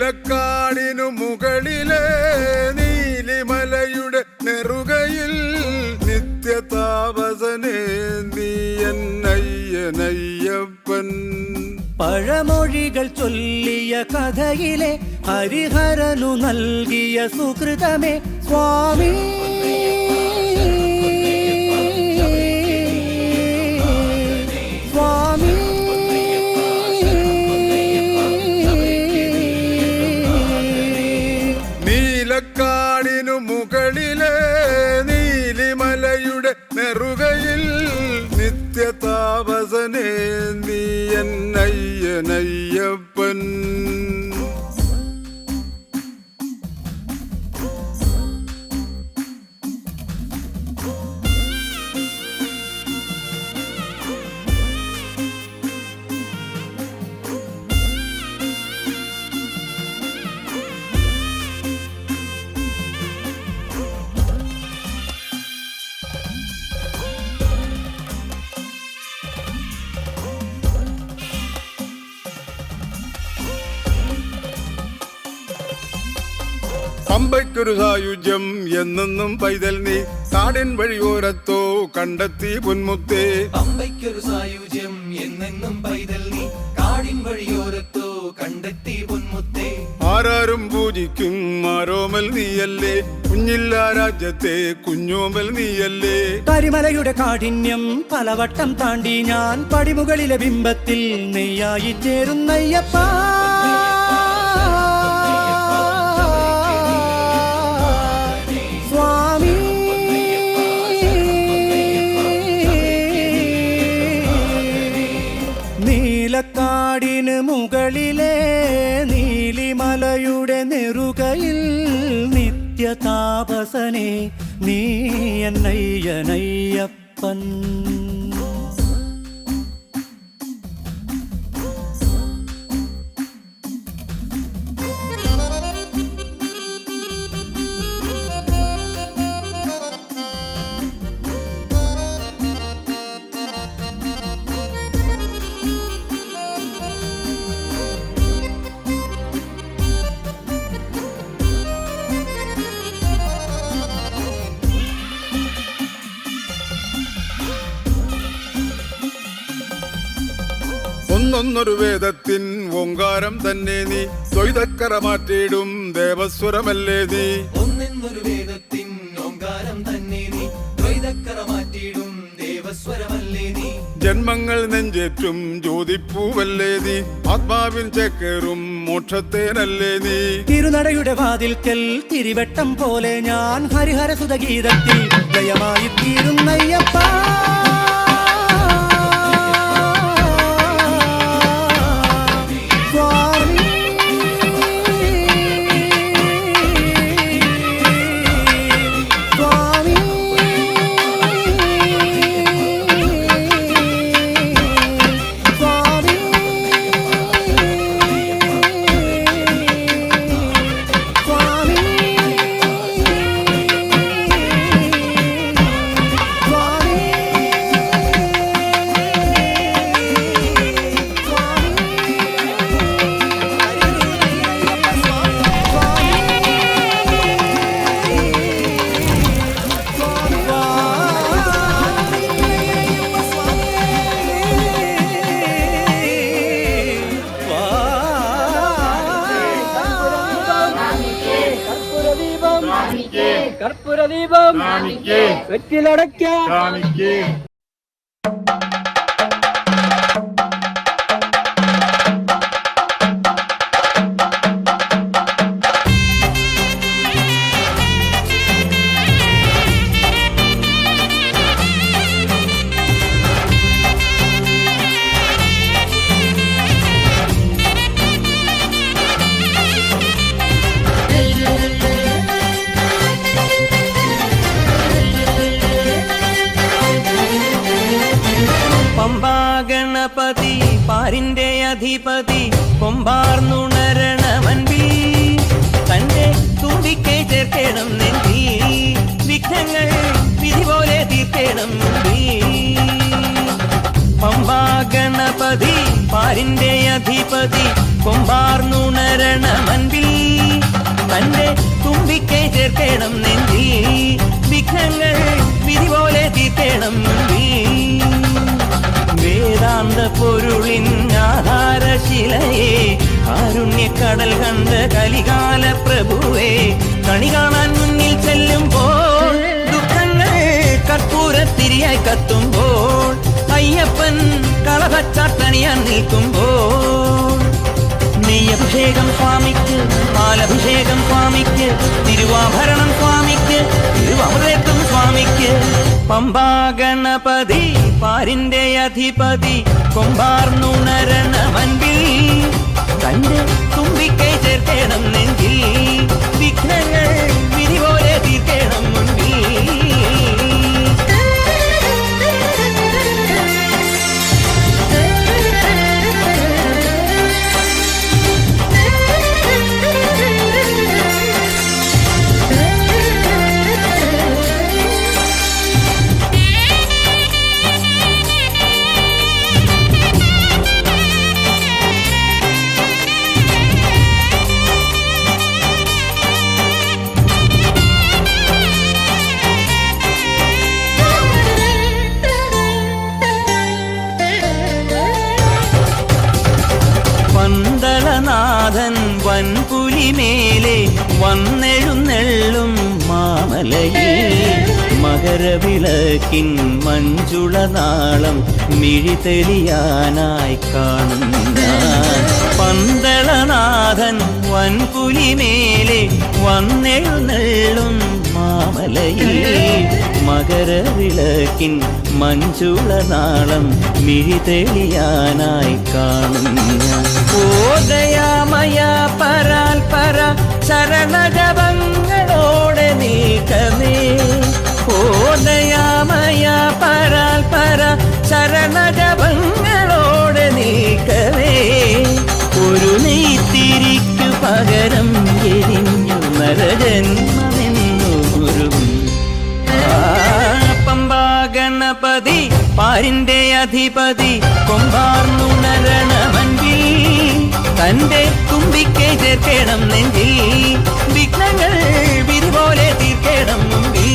നീലക്കാടിനു മുകളിലെ നീലിമലയുടെ നെറുകയിൽ നിത്യതാപസനേന്തി എന്നയ്യനയ്യപ്പൻ. പഴമൊഴികൾ ചൊല്ലിയ കഥയിലെ ഹരിഹരനു നൽകിയ സുകൃതമേ സ്വാമി. സ്വാമി നീലക്കാടിനു മുകളിലെ നീലിമലയുടെ നെറുകയിൽ നിത്യതാപസനേന്തി എന്നയ്യനയ്യപ്പൻ. പമ്പയ്ക്കൊരു സായുജ്യം എന്നെന്നും പൈതൽ നീ കാടിൻ വഴിയോരത്തോ കണ്ടെത്തി പൊന്മുത്തേ. പമ്പയ്ക്കൊരു സായുജ്യം എന്നെന്നും പൈതൽ നീ കാടിൻ വഴിയോരത്തോ കണ്ടെത്തി പൊന്മുത്തേ. ആരാരും പൂജിക്കും ആരോമൽ നീയല്ലേ, കുഞ്ഞില്ല രാജ്യത്തെ കുഞ്ഞോമൽ നീയല്ലേ. കരിമലയുടെ കാഠിന്യം പലവട്ടം താണ്ടി ഞാൻ പടിമുകളിലെ ബിംബത്തിൽ നെയ്യായി ചേരുന്നയ്യപ്പ. സ്വാമി നീലക്കാടിന് മുകളിലെ നീലിമലയുടെ നെറുകയിൽ നിത്യതാപസനെ നീ എന്നയ്യനയ്യപ്പൻ. ഒന്നൊന്നൊരു വേദത്തിൻ ഓങ്കാരം തന്നെ നീ, ദ്വൈതക്കറ മാറ്റിയിടും ദേവസ്വരമല്ലേ നീ. ഒന്നൊരു വേദത്തിൻ ഓങ്കാരം തന്നെ നീ, ദ്വൈതക്കറ മാറ്റിയിടും ദേവസ്വരമല്ലേ നീ. ജന്മങ്ങൾ നെഞ്ചേറ്റും ജ്യോതിപ്പൂവല്ലേ നീ, ആത്മാവിൻ ചേക്കേറും മോക്ഷത്തേനല്ലേ നീ. തിരുനടയുടെ വാതിൽക്കൽ തിരിവട്ടം പോലെ ഞാൻ ഹരിഹരസുതഗീതത്തിൽ ജയമായി തീരുന്നയ്യപ്പ. കർപ്പൂരദീപം വെറ്റിലടയ്ക്ക. ഗണപതി പാരിന്റെ അധിപതി കൊമ്പാർന്നുണരണമൻപി തന്റെ തുമ്പിക്കെ ചേർക്കണം നെഞ്ചി വിഘ്നങ്ങൾ വിധി പോലെ തീർക്കണം പമ്പാ ഗണപതി പാരിന്റെ അധിപതി കൊമ്പാർന്നുണരണ മൻപിൽ തന്റെ തുമ്പിക്കൈ ചേർക്കണം നെഞ്ചിൽ വിഘ്നങ്ങൾ വിധി പോലെ തീർക്കണം വേദാന്ത പൊരുളിൻ ആധാരശിലയെ കാരുണ്യക്കടൽ കണ്ട കലികാല പ്രഭുവേ കണി കാണാൻ മുന്നിൽ ചെല്ലുമ്പോൾ ദുഃഖങ്ങൾ കർപ്പൂരത്തിരിയായി കത്തുമ്പോൾ അയ്യപ്പൻ കളഭച്ചാട്ടണിയാൻ നിൽക്കുമ്പോൾ നെയ്യഭിഷേകം സ്വാമിക്ക് പാലഭിഷേകം സ്വാമിക്ക് തിരുവാഭരണം സ്വാമിക്ക് തിരുവമൃതം സ്വാമിക്ക് പമ്പാ ഗണപതി പാരിന്റെ അധിപതി കൊമ്പാർന്നുണരണ മൻപിൽ തന്റെ തുമ്പിക്കൈ ചേർക്കണം നെഞ്ചിൽ വിഘ്നങ്ങൾ വിധി പോലെ തീർക്കണം മുൻപിൽ പന്തളനാഥൻ വൻപുലിമേലെ വന്നെഴുന്നെള്ളും മാമലയിൽ മകരവിളക്കിൻ മഞ്ജുളനാളം മിഴിതെളിയാനായി കാണുന്ന പന്തളനാഥൻ വൻപുലിമേലെ വന്നെഴുന്നെള്ളും മാമലയിൽ മകരവിളക്കിൻ മഞ്ജുളനാളം മിഴിതെളിയാനായി കാണുന്ന ഓ ദയാമയ പരാൽ പര ശരണജപങ്ങളോടെ നീക്കമേ ഓ ദയാമയ പരാൽ പര ശരണജപങ്ങളോടെ നീക്കമേ ഒരു നെയ്ത്തിരിക്കു പകരം എരിഞ്ഞു നരജന്മമെന്നു ഗുരും പമ്പാ ഗണപതി പാരിന്റെ അധിപതി കൊമ്പാർന്നുണരണ മൻപിൽ തന്റെ തുമ്പിക്കൈ ചേർക്കണം നെഞ്ചിൽ വിഘ്നങ്ങൾ വിധി പോലെ തീർക്കണം മുമ്പിൽ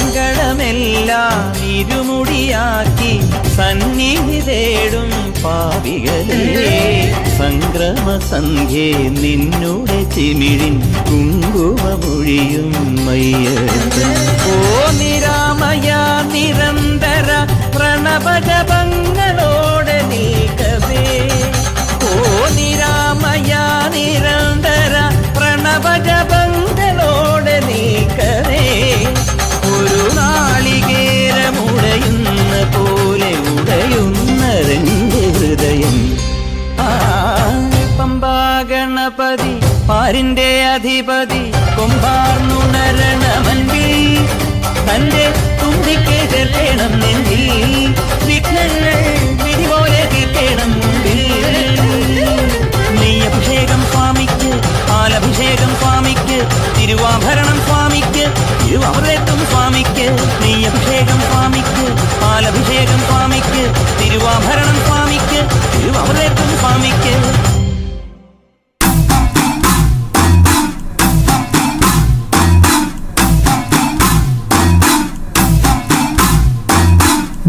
സങ്കടമെല്ലാം ഇരുമുടിയാക്കി സന്നിധി തേടും പാപികളെ സംക്രമസന്ധ്യേ നിന്നുടെ ചിമിഴിൻ കുങ്കുമമൊഴിയും മയ്യപ്പൻ ഓ നിരാമയ നിരന്തര പ്രണവജപങ്ങളോടെ നീക്കവേ ഓ നിരാമയ നിരന്തര പ്രണവജപങ്ങളോടെ നീക്കവേ ഒരു നാളികേരമുടയുന്ന പോലെ ഉടയുന്ന രണ്ട് ഹൃദയം പമ്പാ ഗണപതി പാരിന്റെ അധിപതി കൊമ്പാർന്നുണരണ മൻപിൽ തന്റെ തുമ്പിക്കൈ ചേർക്കണം നെഞ്ചിൽ വിഘ്നങ്ങൾ വിധി പോലെ തീർക്കണം മുമ്പിൽ നെയ്യഭിഷേകം സ്വാമിക്ക് പാലഭിഷേകം സ്വാമിക്ക് തിരുവാഭരണം സ്വാമിക്ക് തിരുവമൃതം സ്വാമിക്ക് നെയ്യഭിഷേകം സ്വാമിക്ക് പാലഭിഷേകം സ്വാമിക്ക് തിരുവാഭരണം സ്വാമിക്ക് തിരുവമൃതം സ്വാമിക്ക്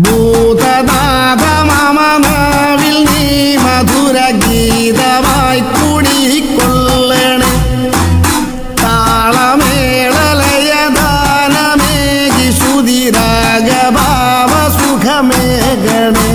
ഭൂതനാഥ മമ നാവിൽ നീ മധുര ഗീതമായി കുടികൊള്ളണേ താളമേളലയദാനമേകി ശ്രുതിരാഗഭാവ സുഖമേകണേ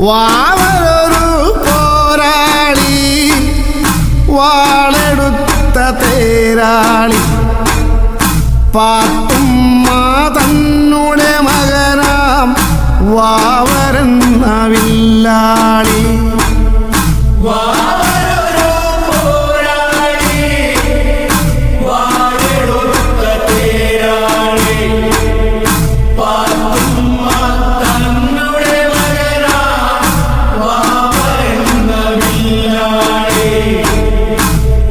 വാവരൊരു പോരാളി വാളെടുത്ത തേരാളി പാത്തുമ്മ തന്നുടെ മകനാം വാവരെന്ന വില്ലാളി.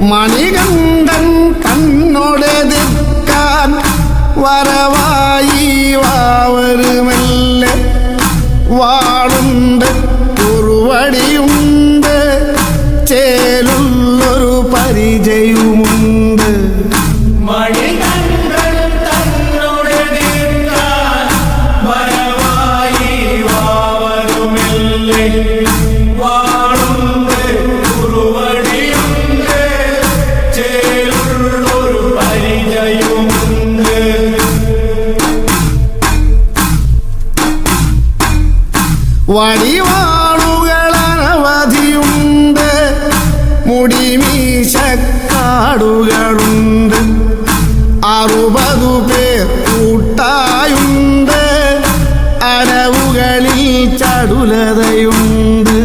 മണികണ്ഠൻ കണ്ണൊടെതിർക്കാൻ വരവായി വാവരുമല്ലേ. വാളുണ്ട് കുറുവടിയുണ്ട് ചേലുള്ളൊരു പരിചയവുമുണ്ട്. വടിവാളുകളനവധിയുണ്ട് മുടിമീശക്കാടുകളുണ്ട് 60 പേർ കൂട്ടായുണ്ട് അരവുകളിൽ ചടുലതയുണ്ട്.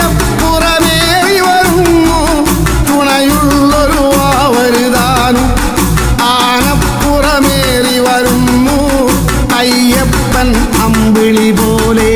കുതിരപ്പുറമേറി വരുന്നു തുണയുള്ളൊരു വാവരുതാനും. ആനപ്പുറമേറി വരുന്നു അയ്യപ്പൻ അമ്പിളി പോലെ.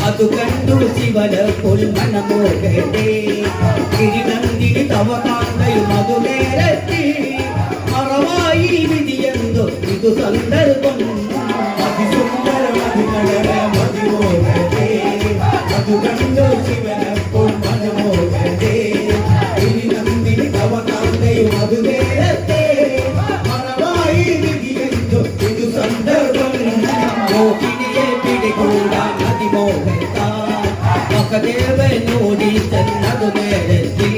ಅದು ಕಂಡು ಶಿವನ ಪುಲ್ಮನ ಮೋಗಡೆ ಗಿರಿನಂದಿನಿ ತವ ಕಾಂದಯು ಮಧುಮೇರತಿ ಮರವಾಯಿ ವಿಧಿಯೆಂದು ಇದು ಸಂದರ್ಭಂ ಅತಿ ಸುಂದರ ಮಧುಕಳರ ಮಧುಮೋಗಡೆ ಅದು ಕಂಡು ಶಿವನ ಪುಲ್ಮನ ಮೋಗಡೆ ಗಿರಿನಂದಿನಿ ತವ ಕಾಂದಯು ಮಧುಮೇರತಿ ಮರವಾಯಿ ವಿಧಿಯೆಂದು ಇದು ಸಂದರ್ಭಂ ಮೋಹಿನಿಯೇ ಪಿಡಿಗೂಡ ನದಿ ಮೋಗತಾ ಮಕದೇವನೋಡಿ ತನ್ನದು ಮೇಲೆತ್ತಿ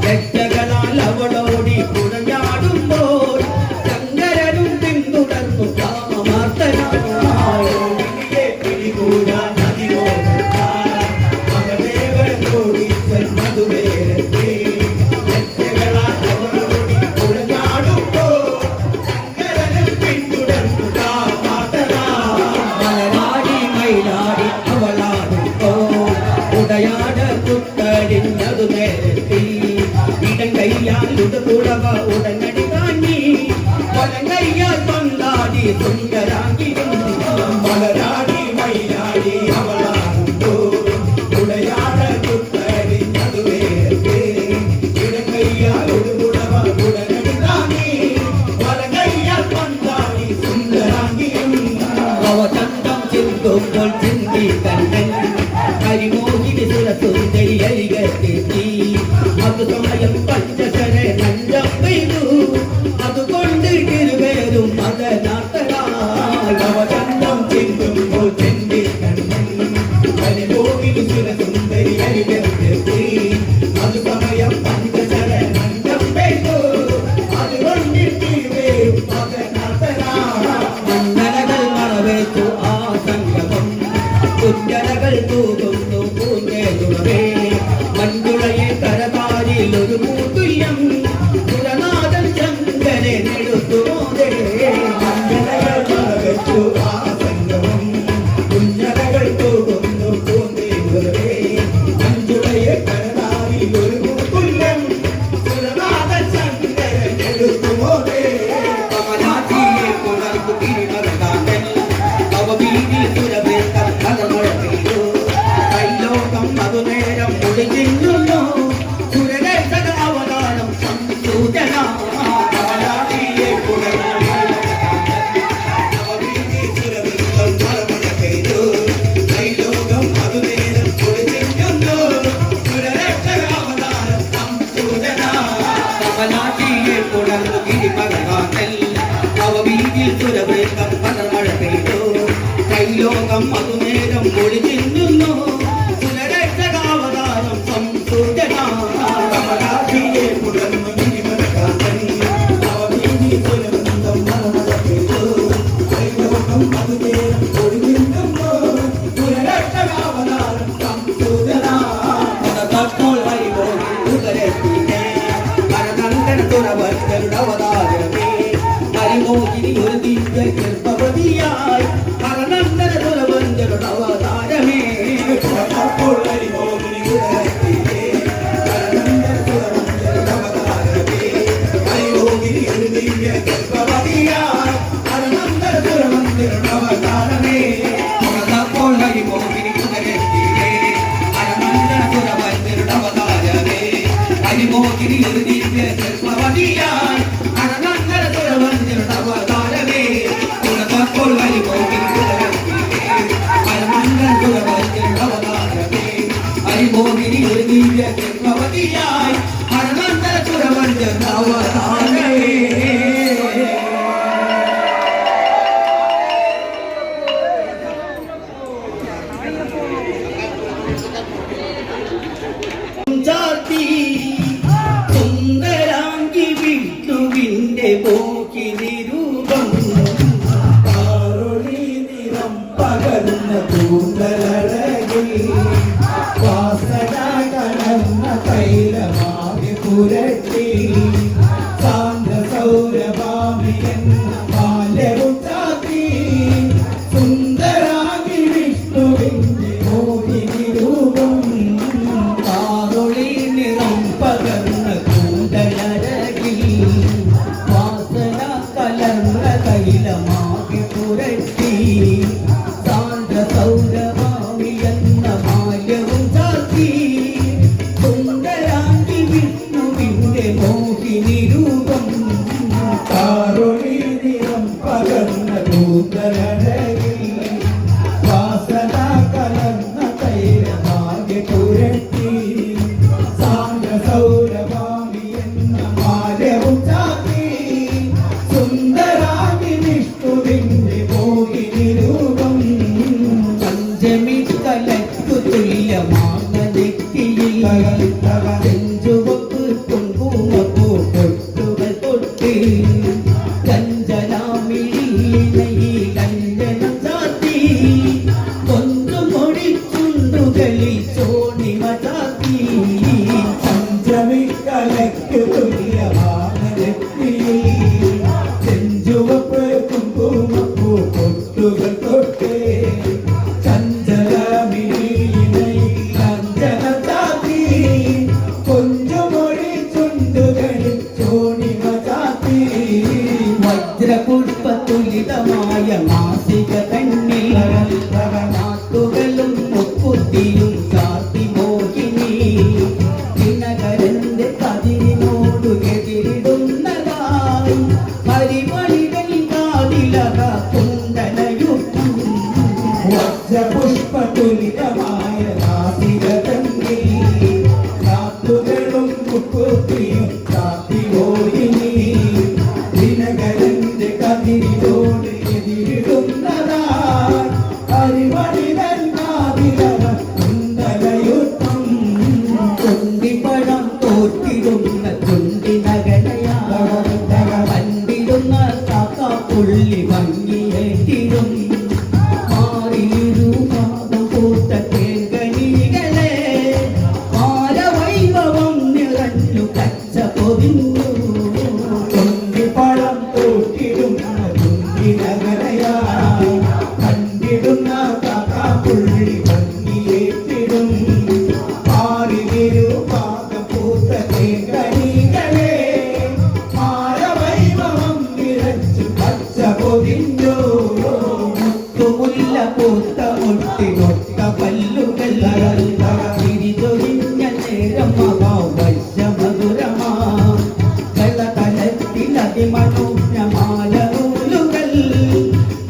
ಯಜ್ಞಗಳಾൽ അവളോടി കുടഞ്ഞാടുമ്പോൾ ശങ്കരനും പിന്തുടർന്നു കാമമാർത്തനായി പിടികൂട നദി മോഗത്താ മകദേവനോടി തന്നതു മേലെത്തി യജ്ഞകളാൽ അവളോടി കുടഞ്ഞാടുമ്പോൾ ശങ്കരനും പിന്തുടർന്നു കാമമാർത്തനായി മയിലാടി അവളാടുമ്പോ ഉടയാട കുത്തടിഞ്ഞതു നേരത്തി ഇടം കയ്യാൽ ഉടുകുടവ ഉടനടി താങ്ങി വലം കയ്യാൽ പന്താടി സുന്ദരാങ്കി മലരാടി മയിലാടി അവളാടുമ്പോ ഉടയാട കുത്തടിഞ്ഞതു നേരത്തി ഇടം കയ്യാൽ ഉടുകുടവ ഉടനടി താങ്ങി വലം കയ്യാൽ പന്താടി സുന്ദരാങ്കി അവതന്തം ചിന്തുമ്പോൾ ചിന്തി കണ്ണൻ കരിമോഹിനി സുരസുന്ദരി അരികത്തെത്തി അത് സമയം പഞ്ചശര നഞ്ചം പെയ്തു അതുകൊണ്ട് ഇരുവേരും മതനാത്തനായി അവതന്തം ചിന്തുമ്പോൾ ചിന്തി കണ്ണൻ കരിമോഹിനി സുരസുന്ദരി അരികത്തെത്തി അത് സമയം പഞ്ചശര നഞ്ചം പെയ്തു അതുകൊണ്ട് പോലെ കമലാജിയെ പുലർന്നു തിരിമറകാട്ടൽ അവബീതി സുരവേത്തം കലമഴ പെയ്തു കൈലോകം അതുനേരം മുടിഞ്ഞിരുന്നു സുരരേഷക അവതാരം സംസൂചന കമലാജിയെ പുലർന്നു അവബീതി സുരവേത്തം കലമഴ പെയ്തു കൈലോകം അതുനേരം മുടിഞ്ഞിരുന്നു സുരരേഷക അവതാരം സംസൂചന കമലാജിയെ പുലർന്നു തിരിമറകാട്ടൽ അവബീതിൽ സുരവേത്തം കലമഴ പെയ്തു കൈലോകം അതുനേരം ഒളിഞ്ഞിരുന്നു സുരരക്ഷകാവതാരം സംസൂചന കമലാജിയെ പുലർന്നു തിരിമറകാട്ടൽ അവബീതി സുരവേത്തം കലമഴ പെയ്തു കൈലോകം അതുനേരം ഒളിഞ്ഞിരുന്നു സുരരക്ഷകാവതാരം സംസൂചന തപ്പോൾ വരിപോയി ഉദരത്തിനെ കരനന്ദന തുറവരുടെ അവതാരമേ ഹരിമോഹിനി ഒരു ദിവ്യ ഗർഭവതിയായി കരനന്ദന തുറവരുടെ അവതാരമേ അപ്പോൾ ഹരിമോഹിനി ഉദരത്തിലെ കരനന്ദന തുറവഞ്ചരുടെ അവതാരമേ ഹരിമോഹിനി ഒരു ദിവ്യ ഗർഭവതിയായി കരനന്ദന തുറവഞ്ചരുടെ അവതാരമേ തപ്പോൾ ഹരിമോഹിനി ഉദരത്തിനെ കരനന്ദന തുറവരുടെ അവതാരമേ ഹരിമോഹിനി ഒരു ദിവ്യ ഗർഭവതിയായി കരനന്ദന തുറവരുടെ അവതാരമേ തപ്പോൾ ഹരിമോഹിനി ഉദരത്തിനെ കരനന്ദന തുറവരുടെ അവതാരമേ ഹരിമോഹിനി ഒരു ദിവ്യ ഗർഭവതിയായി കരനന്ദന തുറവരുടെ അവതാരമേ ചാർത്തി സുന്ദരാംഗി വിഷ്ണുവിന്റെ പോക്കിനി രൂപം കാറൊളി നിറം പകർന്ന പൂന്തലഴകിൽ വാസന കലർന്ന തൈലമാകെ പുരട്ടി സാന്ദ്ര സൗരഭാമി എന്ന ബാല്യവും ചാത്തി സുന്ദരാംഗി വിഷ്ണുവിന്റെ മോഹിനി രൂപം കാറൊളി നിറം പകർന്ന കൂന്തലഴകിൽ വാസന കലർന്ന തൈലമാകെ പുരട്ടി സാന്ദ്ര സൗരഭാമി എന്ന ബാല്യവും ചാത്തി സുന്ദരാംഗി വിഷ്ണുവിന്റെ മോഹിനി രൂപം കാറൊളി നിറം പകർന്ന പൂന്തലഴകിൽ വാസന കലർന്ന തൈലമാകെ പുരട്ടി സാന്ദ്ര സൗരഭാമി എന്ന മാലവും ചാത്തി സുന്ദരാംഗി വിഷ്ണുവിന്റെ മോഹിനി രൂപം പഞ്ചമി കലക്കു തുല്യമാർന്ന നെറ്റിയിൽ ചെഞ്ചുവപ്പ് കുങ്കുമപ്പൂ പൊട്ടുകൾ തൊട്ട് കഞ്ചനാമിഴിയിലഞ്ജനം ചാത്തി കൊഞ്ചുമൊഴി ചുണ്ടുകളിൽ ചോണിമ ചാത്തി പഞ്ചമി കലയ്ക്ക് തുല്യമാണ് നെറ്റിയിൽ ചെഞ്ചുവപ്പ് കുങ്കുമപ്പൂ പൊട്ടുകൾ തൊട്ടേ ചഞ്ചലമിഴിയിണയിൽ അഞ്ജനം ചാത്തി കൊഞ്ചുമൊഴി ചുണ്ടുകളിൽ ചോണിമ ചാത്തി വജ്രപുഷ്പതുലിതമായ മാസിക തന്നിൽ നാട്ടുകളും മുക്കുത്തിയും ചാത്തി മോഹിനി ദിനകരന്റെ കതിരിനോടു എതിരിടുന്നതായി ഹരിമണികൾ കാതിലക കുണ്ടലയുക്തം വജ്രപുഷ്പതുലിതമായ നാസിക തന്നിൽ നാട്ടുകളും മുക്കുത്തിയും ചാത്തി മോഹിനി ദിനകരന്റെ കതിരിനോട് എതിരിടുന്നതായി ഹരിമണിതൻ കാതിലക കുണ്ടലയുദ്ധം ചുണ്ടിപ്പഴം തോറ്റിടുന്ന ചുണ്ടിനകനയാ കണ്ടിടുന്ന കാക്കാപ്പുള്ളി ഭംഗിയേറ്റിടും മാറിയിരുപാദം പൂത്ത തേങ്കനികളെ മാരവൈഭവം നിറഞ്ഞു കച്ച പൊതിഞ്ഞു ചുണ്ടിപ്പഴം തോറ്റിടുന്ന ചുണ്ടിനകരയായി കണ്ടിടുന്ന കാക്കാപ്പുള്ളി ഭംഗിയേറ്റിടും പാറിലിരു പാദം പൂത്ത തേങ്കനികളെ മാര അതിമനോജ്ഞമാലൂലുകൾ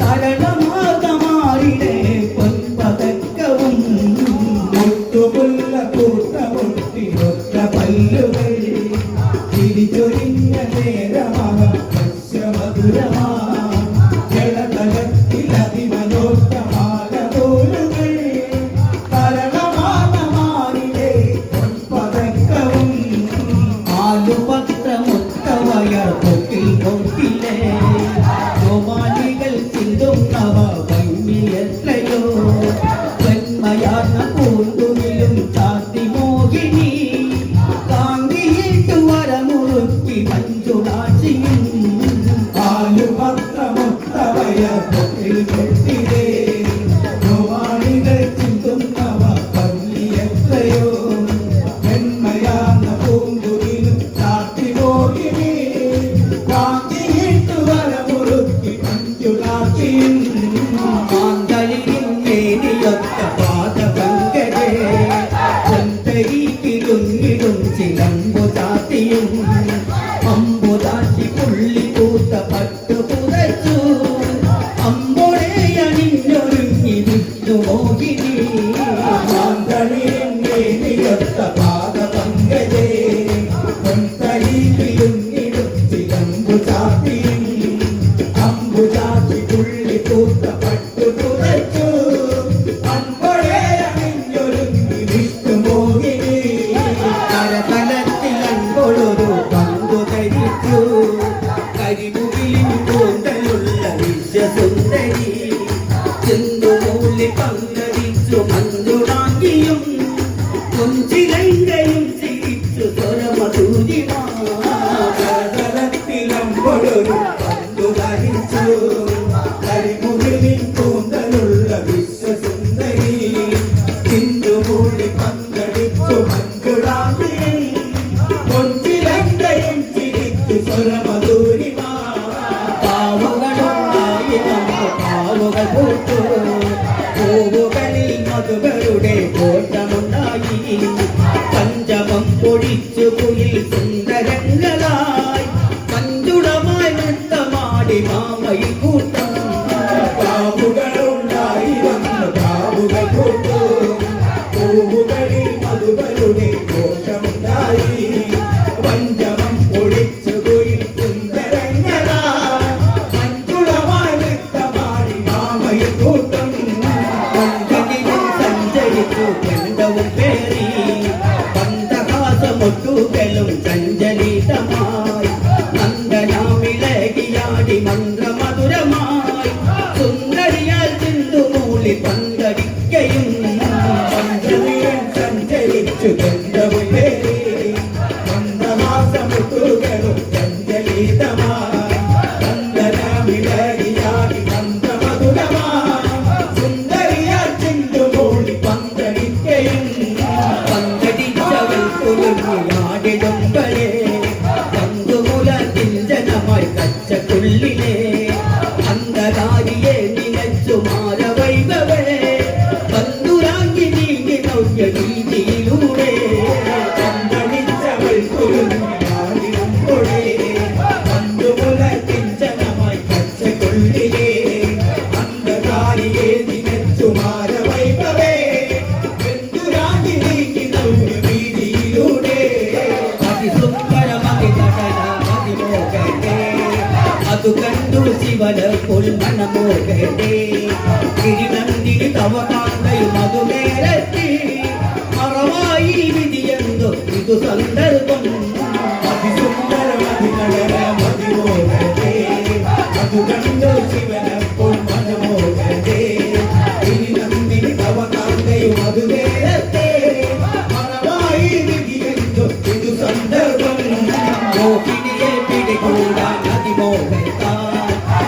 തരണമാതമാറിടെ പൊൻപതക്കവും മുത്തുമുല്ല കൂട്ടമുട്ടിയൊത്ത പല്ലുകൾ തിരിച്ചൊരിഞ്ഞ നേരമാകാം മധുരമാ ജലതലത്തിൽ അതിമനോജ്ഞമാല പോലുകൾ തരണമാനമാറിലെ പതക്കവും ആലുപത്രമൊത്തവയർ പൊക്കിൽ പൊക്കിലെ രോമാനികൾ ചിന്തുന്നവ ഭംഗിയെത്രയോ വെണ്മയാർന്ന പൂന്തുമിലും ചാത്തി മോഹിനി കാന്തിയിട്ട് വരമുറുക്കി മഞ്ജുളാക്ഷിയും ആലുപത്രമൊത്തവയ പൊട്ടിൽ പൊട്ടിലേ രോമാണികൾ ചിന്തുന്നവ ഭംഗിയെത്രയോ വെണ്മയാർന്ന പൂങ്കുരിലും ചാത്തി മോഹിനി കാന്തിയിട്ട് വരമുറുക്കി മഞ്ജുളാക്ഷിയും മാന്തളിരിൻ മേനിയൊത്ത പാദപങ്കജേ ചെന്തരീക്കിലുങ്ങിടും ചിലമ്പു ചാത്തിയും അമ്പുതാറ്റി പുള്ളി പൂത്ത പട്ടു പുതച്ചു അമ്പോടെ അണിഞ്ഞൊരുങ്ങി വിഷ്ണു മോഹിനി മാന്തളിയൊത്ത പാദപങ്കജേ പൊൻതലീകിലുങ്ങിടും ചിലമ്പു ചാത്തിയും അമ്പുചാത്തി പുള്ളി പൂത്ത പട്ടു പുതച്ചു അമ്പഴേ അണിഞ്ഞൊരുങ്ങി വിഷ്ണുമോഹിനി കരതലത്തിൽ അൻപൊഴൊരു പങ്കു ധരിച്ചു കരിമുകിലിൻ കൂന്തലുള്ള വിശ്വസുന്ദരി ചെന്തുമൂലി പങ്കടിച്ചു മഞ്ജുളാങ്കിയും കൊഞ്ചിലങ്കയും ചിരിച്ചു സ്വരമധുരിമാ കരതലത്തിലമ്പൊഴൊരു പന്തു ധരിച്ചു കരിമുകിലിൻ കൂന്തലുള്ള വിശ്വസുന്ദരി ചിന്തുമൂടി പങ്കടിച്ചു മഞ്ജുളാങ്കിയും കൊഞ്ചിലങ്കയും ചിരിച്ചു സ്വരമധുരിമാ പാവുകളുണ്ടായി നമുക്ക് പാവുകൾ പൂത്തു പൂവുകളിൽ മധുകളുടെ കോട്ടമുണ്ടായി പഞ്ചമം പൊടിച്ചു കുയിൽ സുന്ദരങ്ങളായി മഞ്ജുളമായി നൃത്തമാടി മാമയിൽ കൂട്ടം പാവുകളുണ്ടായി വന്നു പാവുകൾ കൊണ്ടു പൂവുകളിൽ മധുകളുടെ കോട്ടമുണ്ടായി പഞ്ചമം പൊടിച്ചു പോയി സുന്ദരങ്ങളാ മഞ്ജുളമായി നൃത്തമാടി മാമയിൽ കൂട്ടം പങ്കജിലും സഞ്ചരിച്ചു ഗന്ധവും പേറി പന്തഹാസമൊട്ടുകളും സഞ്ചലിതമായി നന്ദനാമിളകിയാടി മന്ത്രമധുരമായി സുന്ദരിയാൽ ചിന്തുമൂളി പന്തടിക്കയും പഞ്ചമിയൻ സഞ്ചരിച്ചു ഗന്ധവും പേറി മന്ദമാസമുട്ടുകളും സഞ്ചലിതമായി നന്ദനമിളകിയാടി മന്ത്രമധുരമായി സുന്ദരിയാൽ ചിന്തുമൂളി പന്തടിക്കയും പന്തടിച്ചവൾ കുലുങ്ങിയാടിടുമ്പഴേ പന്തുമുല ചിന്തനമായി കച്ചക്കുള്ളിലെ അന്ധകാരിയെ നിലച്ചു മാരവൈഭവേ പന്തുരാങ്കി നീങ്ങി നൗയ രീതിയിലൂടെ പന്തടിച്ചവൾ കുലുങ്ങിയാടിടുമ്പോഴേ പന്തുമുല ചിന്തനമായി കച്ചക്കൊള്ളിലേ അന്ധകാരിയെ നിനച്ചു മാരവൈഭവേ ബന്ധുരാഗി നീക്കി നൗയ വീതിയിലൂടെ അതിസുന്ദരമതി നടന അതിമോഹത്തെ അതു കണ്ടു ശിവന പൊൽമനമോഹത്തെ തിരുനന്ദിനി തവ കാന്തയും അതു നേരത്തി മറവായി വിധിയെന്തോ ഇതു സന്ദർഭം അതിസുന്ദരമതി നടന മതിമോഹത്തെ അതു കണ്ടു ശിവനപ്പോൾ മനമോഹത്തെ ഇനി നന്ദിനി തവ കാന്തയും അത് നേരത്തെ മറവായി വിധിയെന്തോ ഇതു സന്ദർഭം മോഹിനിയെ പിടികൂടാൻ അതിമോഹത്താൽ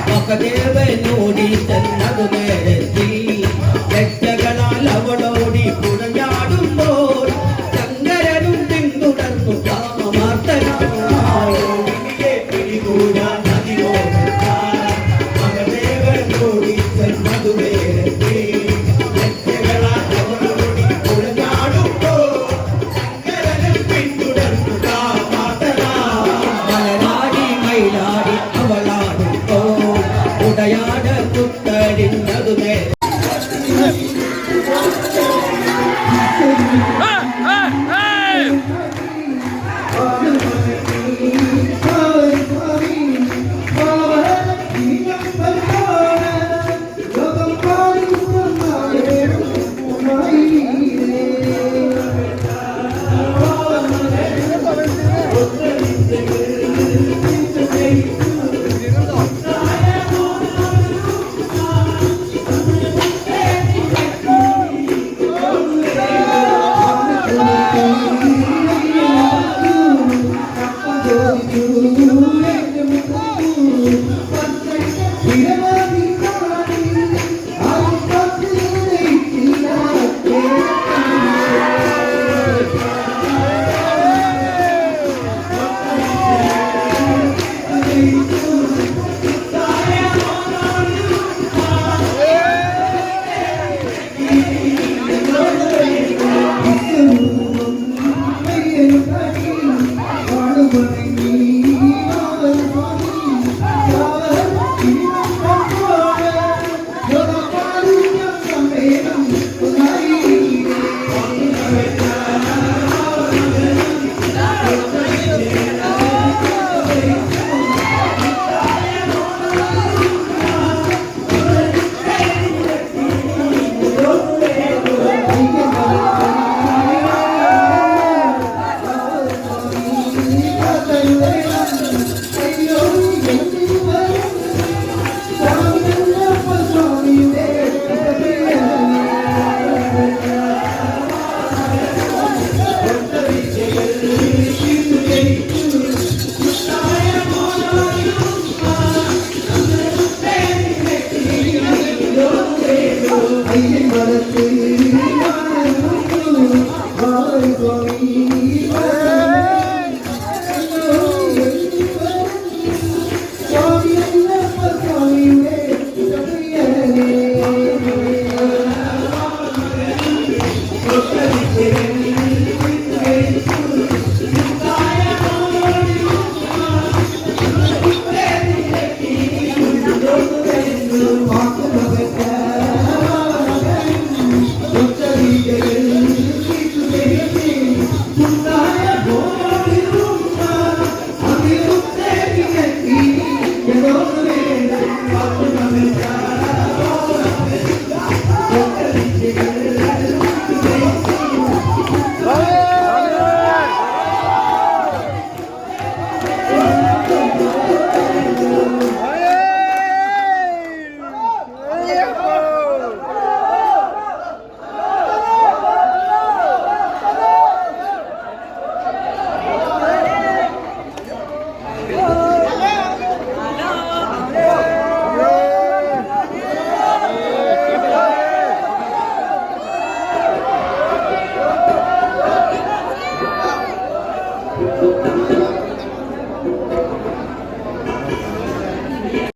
മകദേവനോടി തന്നതു നേരത്തിൽ രക്ഷകളാൽ അവളോടി കുഴഞ്ഞാടുമ്പോൾ ശങ്കരനും പിന്തുടർന്നു കാമമാർത്തനായി മോഹിനിയെ പിടികൂടാൻ അതിമോഹത്താൽ മകദേവനോടി ചെന്നതു നേരത്തെ രക്ഷകളാൽ അവളോടി കുഴഞ്ഞാടുമ്പോൾ ശങ്കരനും പിന്തുടർന്നു കാമാതനാ മലനാടി മയിലാടി തലയാട കുത്തടിഞ്ഞതു നേരെ you